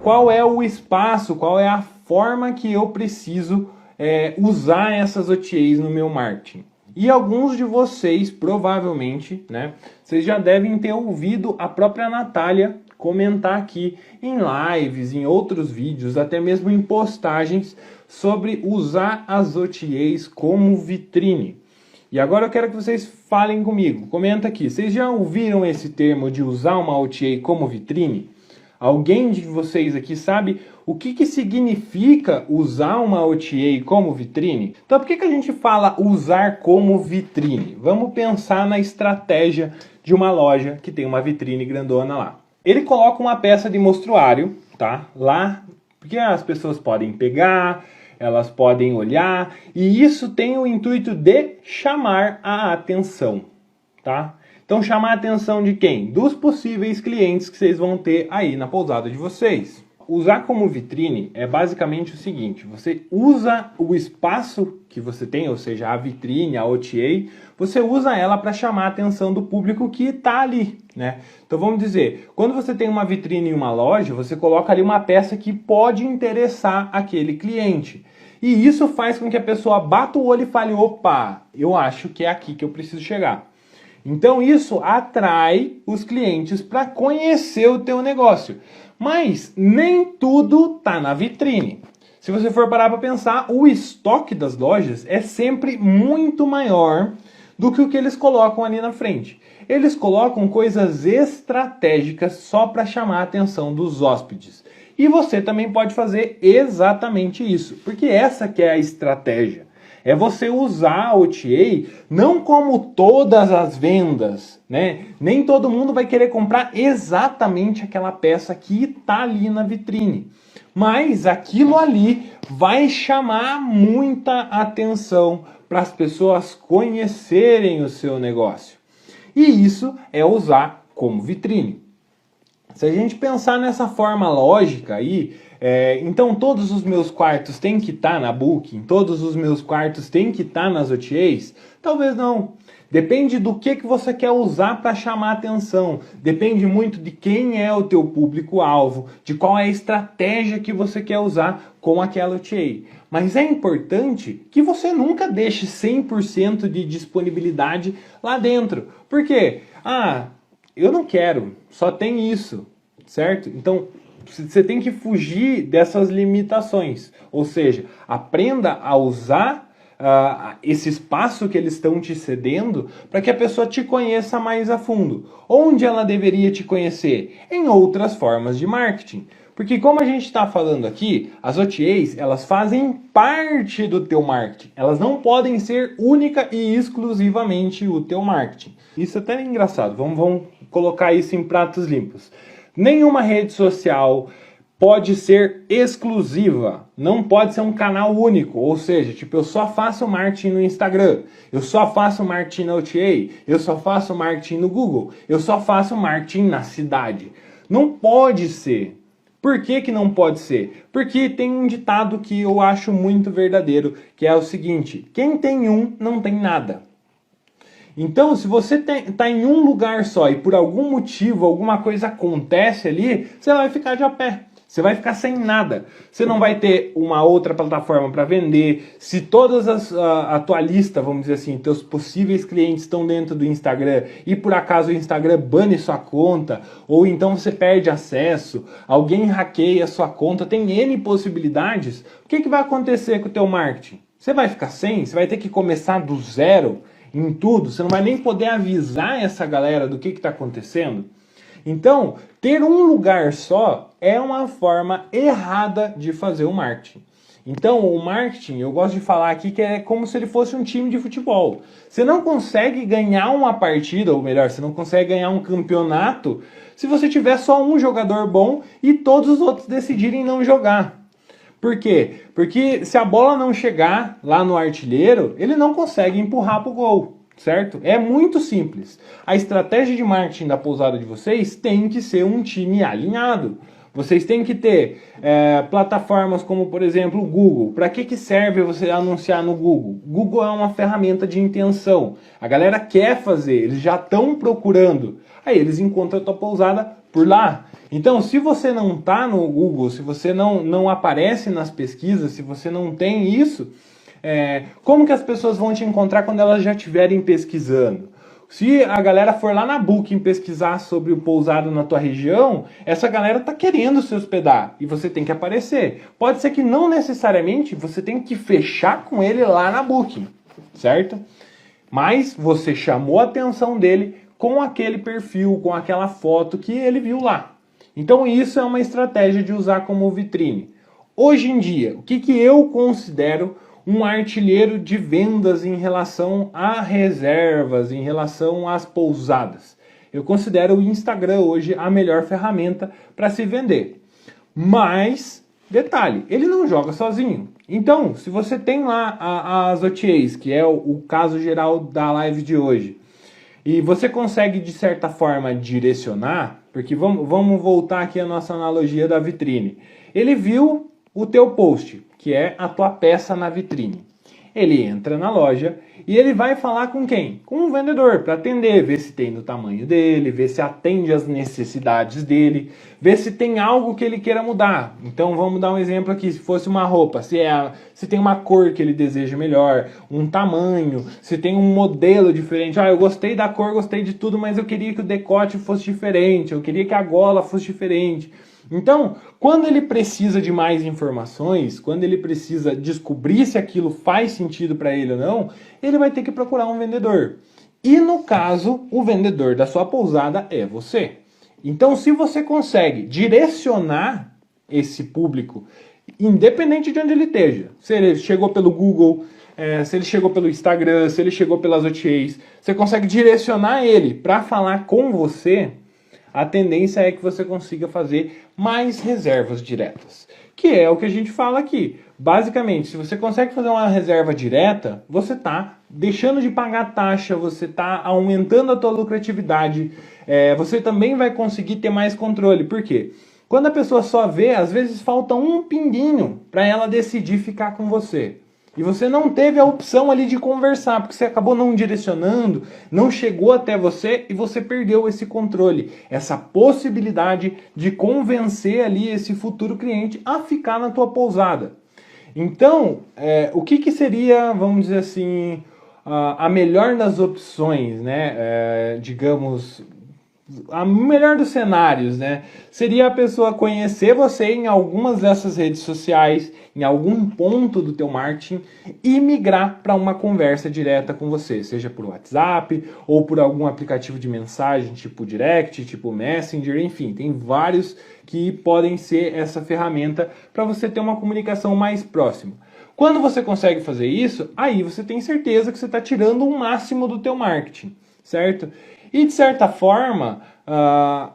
qual é o espaço, qual é a forma que eu preciso usar essas OTAs no meu marketing. E alguns de vocês, provavelmente, né, vocês já devem ter ouvido a própria Natália comentar aqui em lives, em outros vídeos, até mesmo em postagens, sobre usar as OTAs como vitrine. E agora eu quero que vocês falem comigo, comenta aqui, vocês já ouviram esse termo de usar uma OTA como vitrine? Alguém de vocês aqui sabe o que significa usar uma OTA como vitrine? Então por que a gente fala usar como vitrine? Vamos pensar na estratégia de uma loja que tem uma vitrine grandona lá. Ele coloca uma peça de mostruário, tá? Lá, porque as pessoas podem pegar, elas podem olhar, e isso tem o intuito de chamar a atenção, tá? Então chamar a atenção de quem? Dos possíveis clientes que vocês vão ter aí na pousada de vocês. Usar como vitrine é basicamente o seguinte, você usa o espaço que você tem, ou seja, a vitrine, a OTA, você usa ela para chamar a atenção do público que está ali, né? Então vamos dizer, quando você tem uma vitrine em uma loja, você coloca ali uma peça que pode interessar aquele cliente. E isso faz com que a pessoa bata o olho e fale, opa, eu acho que é aqui que eu preciso chegar. Então isso atrai os clientes para conhecer o teu negócio. Mas nem tudo está na vitrine. Se você for parar para pensar, o estoque das lojas é sempre muito maior do que o que eles colocam ali na frente. Eles colocam coisas estratégicas só para chamar a atenção dos hóspedes. E você também pode fazer exatamente isso, porque essa que é a estratégia. É você usar a OTA não como todas as vendas, né? Nem todo mundo vai querer comprar exatamente aquela peça que está ali na vitrine. Mas aquilo ali vai chamar muita atenção para as pessoas conhecerem o seu negócio. E isso é usar como vitrine. Se a gente pensar nessa forma lógica aí, então todos os meus quartos têm que estar na Booking, todos os meus quartos têm que estar nas OTAs? Talvez não. Depende do que você quer usar para chamar atenção. Depende muito de quem é o teu público-alvo, de qual é a estratégia que você quer usar com aquela OTA. Mas é importante que você nunca deixe 100% de disponibilidade lá dentro. Por quê? Eu não quero, só tem isso, certo? Então, você tem que fugir dessas limitações. Ou seja, aprenda a usar esse espaço que eles estão te cedendo para que a pessoa te conheça mais a fundo. Onde ela deveria te conhecer? Em outras formas de marketing. Porque como a gente está falando aqui, as OTAs, elas fazem parte do teu marketing. Elas não podem ser única e exclusivamente o teu marketing. Isso até é engraçado, vamos colocar isso em pratos limpos. Nenhuma rede social pode ser exclusiva, não pode ser um canal único, ou seja, tipo, eu só faço marketing no Instagram, eu só faço marketing na OTA, eu só faço marketing no Google, eu só faço marketing na cidade. Não pode ser. Por que não pode ser? Porque tem um ditado que eu acho muito verdadeiro, que é o seguinte, quem tem um não tem nada. Então, se você está em um lugar só e por algum motivo, alguma coisa acontece ali, você vai ficar de a pé. Você vai ficar sem nada. Você não vai ter uma outra plataforma para vender. Se todas a tua lista, vamos dizer assim, teus possíveis clientes estão dentro do Instagram e por acaso o Instagram bane sua conta, ou então você perde acesso, alguém hackeia sua conta, tem N possibilidades, o que vai acontecer com o teu marketing? Você vai ficar sem? Você vai ter que começar do zero em tudo? Você não vai nem poder avisar essa galera do que está acontecendo? Então, ter um lugar só é uma forma errada de fazer o marketing. Então, o marketing, eu gosto de falar aqui que é como se ele fosse um time de futebol. Você não consegue ganhar uma partida, ou melhor, você não consegue ganhar um campeonato se você tiver só um jogador bom e todos os outros decidirem não jogar. Por quê? Porque se a bola não chegar lá no artilheiro, ele não consegue empurrar para o gol. Certo? É muito simples. A estratégia de marketing da pousada de vocês tem que ser um time alinhado. Vocês têm que ter plataformas como, por exemplo, o Google. Para que serve você anunciar no Google? Google é uma ferramenta de intenção. A galera quer fazer, eles já estão procurando. Aí eles encontram a tua pousada por lá. Então, se você não está no Google, se você não aparece nas pesquisas, se você não tem isso, como que as pessoas vão te encontrar quando elas já estiverem pesquisando? Se a galera for lá na Booking pesquisar sobre o pousado na tua região, essa galera tá querendo se hospedar e você tem que aparecer. Pode ser que não necessariamente você tem que fechar com ele lá na Booking, certo? Mas você chamou a atenção dele com aquele perfil, com aquela foto que ele viu lá. Então isso é uma estratégia de usar como vitrine. Hoje em dia, o que eu considero um artilheiro de vendas em relação a reservas, em relação às pousadas? Eu considero o Instagram hoje a melhor ferramenta para se vender. Mas, detalhe, ele não joga sozinho. Então, se você tem lá as OTAs, que é o caso geral da live de hoje, e você consegue, de certa forma, direcionar, porque vamos voltar aqui à nossa analogia da vitrine. Ele viu o teu post, que é a tua peça na vitrine. Ele entra na loja e ele vai falar com quem? Com o vendedor, para atender, ver se tem no tamanho dele, ver se atende às necessidades dele, ver se tem algo que ele queira mudar. Então vamos dar um exemplo aqui, se fosse uma roupa, se tem uma cor que ele deseja melhor, um tamanho, se tem um modelo diferente. Eu gostei da cor, gostei de tudo, mas eu queria que o decote fosse diferente, eu queria que a gola fosse diferente. Então, quando ele precisa de mais informações, quando ele precisa descobrir se aquilo faz sentido para ele ou não, ele vai ter que procurar um vendedor. E no caso, o vendedor da sua pousada é você. Então, se você consegue direcionar esse público, independente de onde ele esteja, se ele chegou pelo Google, se ele chegou pelo Instagram, se ele chegou pelas OTAs, você consegue direcionar ele para falar com você, a tendência é que você consiga fazer mais reservas diretas, que é o que a gente fala aqui. Basicamente, se você consegue fazer uma reserva direta, você está deixando de pagar taxa, você está aumentando a tua lucratividade, você também vai conseguir ter mais controle. Por quê? Quando a pessoa só vê, às vezes falta um pinguinho para ela decidir ficar com você. E você não teve a opção ali de conversar, porque você acabou não direcionando, não chegou até você e você perdeu esse controle, essa possibilidade de convencer ali esse futuro cliente a ficar na tua pousada. Então, o que seria, vamos dizer assim, a melhor das opções, né? Digamos, a melhor dos cenários, né? Seria a pessoa conhecer você em algumas dessas redes sociais, em algum ponto do teu marketing e migrar para uma conversa direta com você, seja por WhatsApp ou por algum aplicativo de mensagem, tipo Direct, tipo Messenger, enfim, tem vários que podem ser essa ferramenta para você ter uma comunicação mais próxima. Quando você consegue fazer isso, aí você tem certeza que você está tirando o máximo do teu marketing, certo? E de certa forma,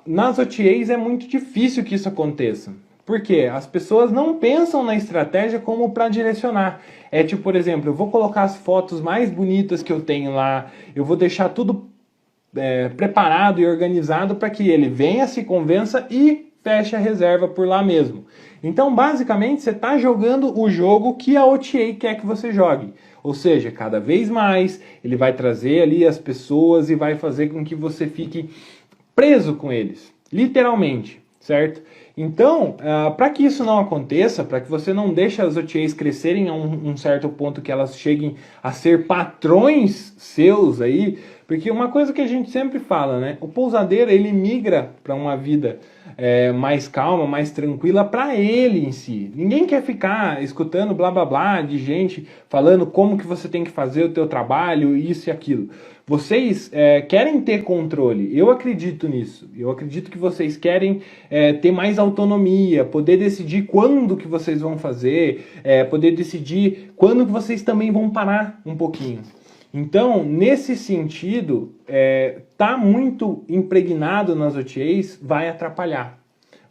nas OTAs é muito difícil que isso aconteça. Por quê? As pessoas não pensam na estratégia como para direcionar. É tipo, por exemplo, eu vou colocar as fotos mais bonitas que eu tenho lá, eu vou deixar tudo preparado e organizado para que ele venha, se convença e feche a reserva por lá mesmo. Então, basicamente, você está jogando o jogo que a OTA quer que você jogue. Ou seja, cada vez mais ele vai trazer ali as pessoas e vai fazer com que você fique preso com eles, literalmente, certo? Então, para que isso não aconteça, para que você não deixe as OTAs crescerem a um certo ponto que elas cheguem a ser patrões seus aí, porque uma coisa que a gente sempre fala, né? O pousadeiro, ele migra para uma vida mais calma, mais tranquila para ele em si. Ninguém quer ficar escutando blá blá blá de gente falando como que você tem que fazer o teu trabalho, isso e aquilo. Vocês querem ter controle, eu acredito nisso. Eu acredito que vocês querem ter mais autonomia, poder decidir quando que vocês vão fazer, poder decidir quando que vocês também vão parar um pouquinho. Então, nesse sentido, tá muito impregnado nas OTAs vai atrapalhar.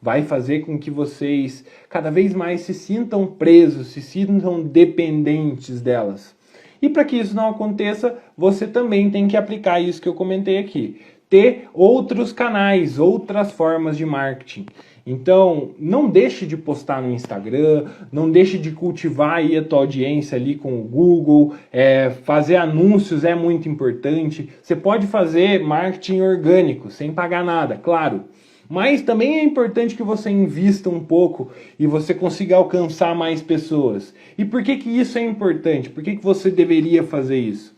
Vai fazer com que vocês cada vez mais se sintam presos, se sintam dependentes delas. E para que isso não aconteça, você também tem que aplicar isso que eu comentei aqui. ter outros canais, outras formas de marketing. Então, não deixe de postar no Instagram, não deixe de cultivar aí a tua audiência ali com o Google, fazer anúncios é muito importante. Você pode fazer marketing orgânico, sem pagar nada, claro. Mas também é importante que você invista um pouco e você consiga alcançar mais pessoas. E por que que isso é importante? Por que que você deveria fazer isso?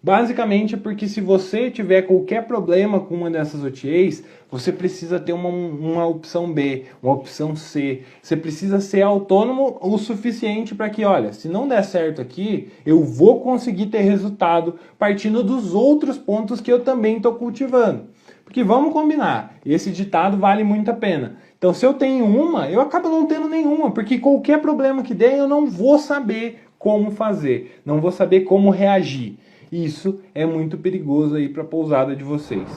Basicamente porque se você tiver qualquer problema com uma dessas OTAs, você precisa ter uma opção B, uma opção C. Você precisa ser autônomo o suficiente para que, olha, se não der certo aqui, eu vou conseguir ter resultado partindo dos outros pontos que eu também estou cultivando. Porque vamos combinar, esse ditado vale muito a pena. Então se eu tenho uma, eu acabo não tendo nenhuma, porque qualquer problema que der eu não vou saber como fazer, não vou saber como reagir. Isso é muito perigoso aí para a pousada de vocês.